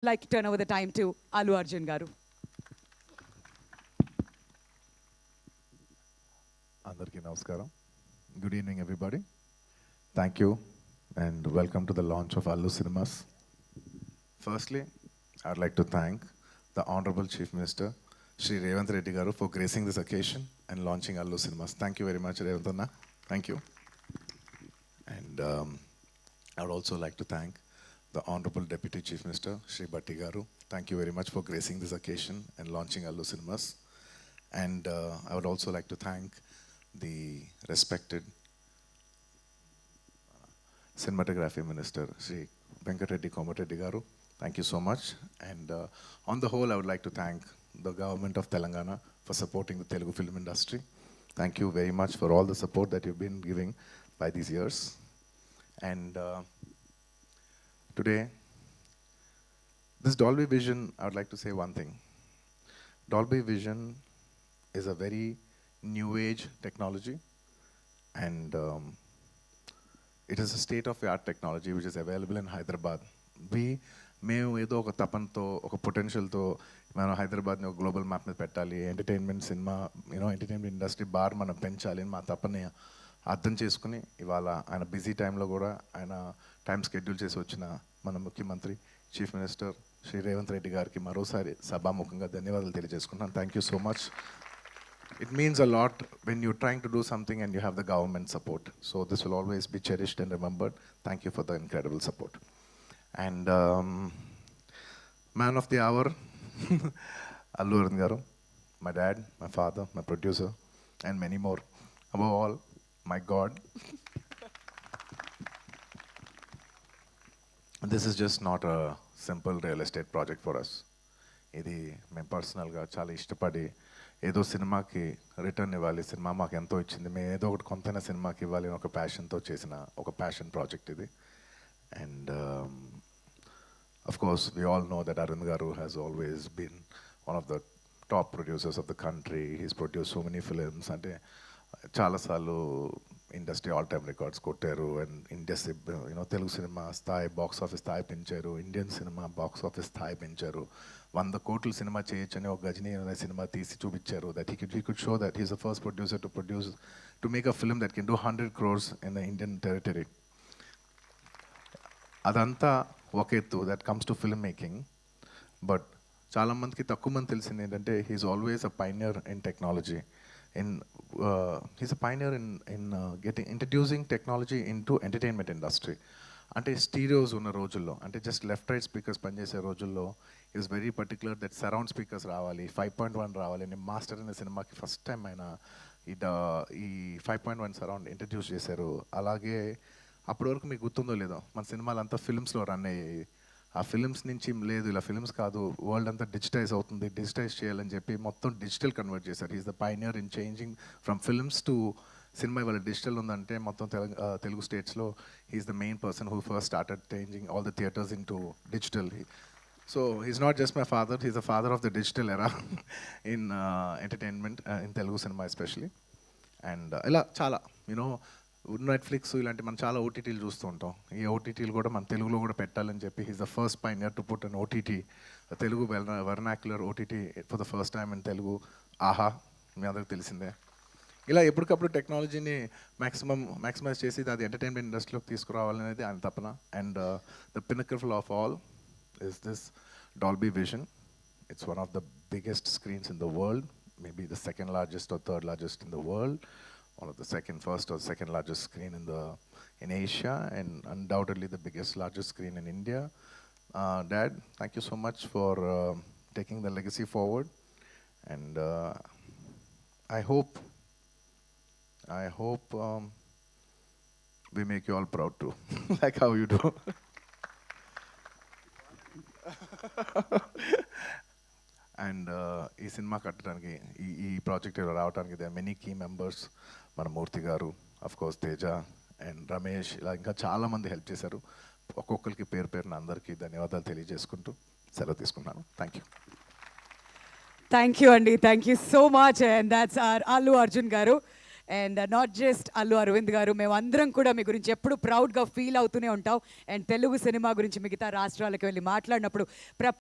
like to turn over the time to Allu Arjun garu. అందరికీ నమస్కారం. Good evening, everybody. Thank you and welcome to the launch of Allu Cinemas. Firstly, I'd like to thank the Honorable Chief Minister, Shri Revanth Reddy garu, for gracing this occasion and launching Allu Cinemas. Thank you very much, Revanth Anna. Thank you. And I would also like to thank the Honorable Deputy Chief Minister, Shri Bhatti garu. Thank you very much for gracing this occasion and launching Allu Cinemas. And I would also like to thank the respected cinematography minister, Sri Venkatreddy Komareddy garu. Thank you so much. And on the whole, I would like to thank the government of Telangana for supporting the Telugu film industry. Thank you very much for all the support that you've been giving by these years. And today, this Dolby Vision, I would like to say one thing. Dolby Vision is a very new age technology, and it is a state of the art technology which is available in Hyderabad. మేము ఏదో ఒక తపనతో ఒక పొటెన్షియల్తో మనం హైదరాబాద్ని ఒక global map మీద పెట్టాలి, entertainment cinema entertainment industry bar మనం పెంచాలి అని మా తపని అర్థం చేసుకుని ఇవాళ ఆయన బిజీ టైంలో కూడా ఆయన టైం షెడ్యూల్ చేసి వచ్చిన మన ముఖ్యమంత్రి చీఫ్ మినిస్టర్ శ్రీ రేవంత్ రెడ్డి గారికి మరోసారి సభాముఖంగా ధన్యవాదాలు తెలియజేసుకుంటున్నాను. Thank you so much. It means a lot when you're trying to do something and you have the government support. So this will always be cherished and remembered. Thank you for the incredible support. And man of the hour, Allu Arjun garu, my dad, my father, my producer, and many more. Above all, my God. This is just not a simple real estate project for us. ఇది మేము పర్సనల్గా చాలా ఇష్టపడి ఏదో సినిమాకి return ఇవ్వాలి, cinema మాకు ఎంతో ఇచ్చింది, మేము ఏదో ఒకటి కొంతైనా సినిమాకి ఇవ్వాలి అని ఒక ప్యాషన్తో చేసిన ఒక ప్యాషన్ ప్రాజెక్ట్ ఇది. And of course we all know that Arun garu has always been one of the top producers of the country. He's produce so many films. అంటే చాలాసార్లు ఇండస్ట్రీ ఆల్ టైమ్ రికార్డ్స్ కొట్టారు. అండ్ ఇండస్ట్రీ తెలుగు సినిమా స్థాయి బాక్స్ ఆఫీస్ స్థాయి పెంచారు, Indian cinema box office స్థాయి పెంచారు. 100 కోట్లు సినిమా చేయొచ్చని ఒక గజనీ అనే సినిమా తీసి చూపించారు. That he could show that he's the first producer to make a film that can do 100 crores in the Indian territory. అదంతా ఒక ఎత్తు, that comes to film making. But చాలామందికి తక్కువ మంది తెలిసింది ఏంటంటే he's always a pioneer in technology. He's a pioneer in introducing technology into entertainment industry. అంటే స్టీరియోస్ ఉన్న రోజుల్లో, అంటే జస్ట్ లెఫ్ట్ రైట్ స్పీకర్స్ పనిచేసే రోజుల్లో is very particular that surround speakers రావాలి, 5.1 రావాలి అని మాస్టర్ అనే సినిమాకి ఫస్ట్ టైం ఆయన ఈ 5.1 సరౌండ్ ఇంట్రడ్యూస్ చేశారు. అలాగే అప్పటి వరకు మీకు గుర్తుందో లేదో మన సినిమాలు అంతా ఫిల్మ్స్లో రన్ అయ్యాయి. ఆ ఫిల్మ్స్ నుంచి లేదు ఇలా ఫిల్మ్స్ కాదు, వరల్డ్ అంతా డిజిటైజ్ అవుతుంది, డిజిటైజ్ చేయాలని చెప్పి మొత్తం డిజిటల్ కన్వర్ట్ చేశారు. Is the pioneer in changing from films to cinema. ఇవాళ డిజిటల్ ఉందంటే మొత్తం తెలుగు స్టేట్స్లో he's the main person who first started changing all the theatres in to digital. So he's not just my father, he's the father of the digital era in entertainment in Telugu cinema especially. And ఇలా చాలా Netflix ఇలాంటి మనం చాలా ఓటీటీలు చూస్తూ ఉంటాం. ఈ ఓటీటీలు కూడా మన తెలుగులో కూడా పెట్టాలని చెప్పి he's the first pioneer to put an OTT, Telugu vernacular OTT for the first time in Telugu. ఆహా, మీ అందరికి తెలిసిందే. ఇలా ఎప్పటికప్పుడు టెక్నాలజీని మ్యాక్సిమైజ్ చేసి అది ఎంటర్టైన్మెంట్ ఇండస్ట్రీలోకి తీసుకురావాలనేది ఆయన తపన. And the pinnacle of all is this Dolby Vision. It's one of the biggest screens in the world, maybe the second largest or third largest in the world. One of the first or second largest screen in Asia, and undoubtedly the largest screen in India. Dad, thank you so much for taking the legacy forward, and I hope we make you all proud too, like how you do. And ఈ cinema కట్టడానికి ఈ project రావడానికి they many key members. మన మూర్తి గారు, of course Teja and Ramesh, ఇలా ఇంకా చాలామంది help చేశారు. ఒక్కొక్కరికి పేరు పేరున అందరికీ ధన్యవాదాలు తెలియజేసుకుంటూ సెలవు తీసుకున్నాను. Thank you. Thank you, Andy. Thank you so much. And that's our Allu Arjun garu. And not just Allu Aravind garu, మేమందరం కూడా మీ గురించి ఎప్పుడు ప్రౌడ్గా ఫీల్ అవుతూనే ఉంటాం. అండ్ తెలుగు సినిమా గురించి మిగతా రాష్ట్రాలకు వెళ్ళి మాట్లాడినప్పుడు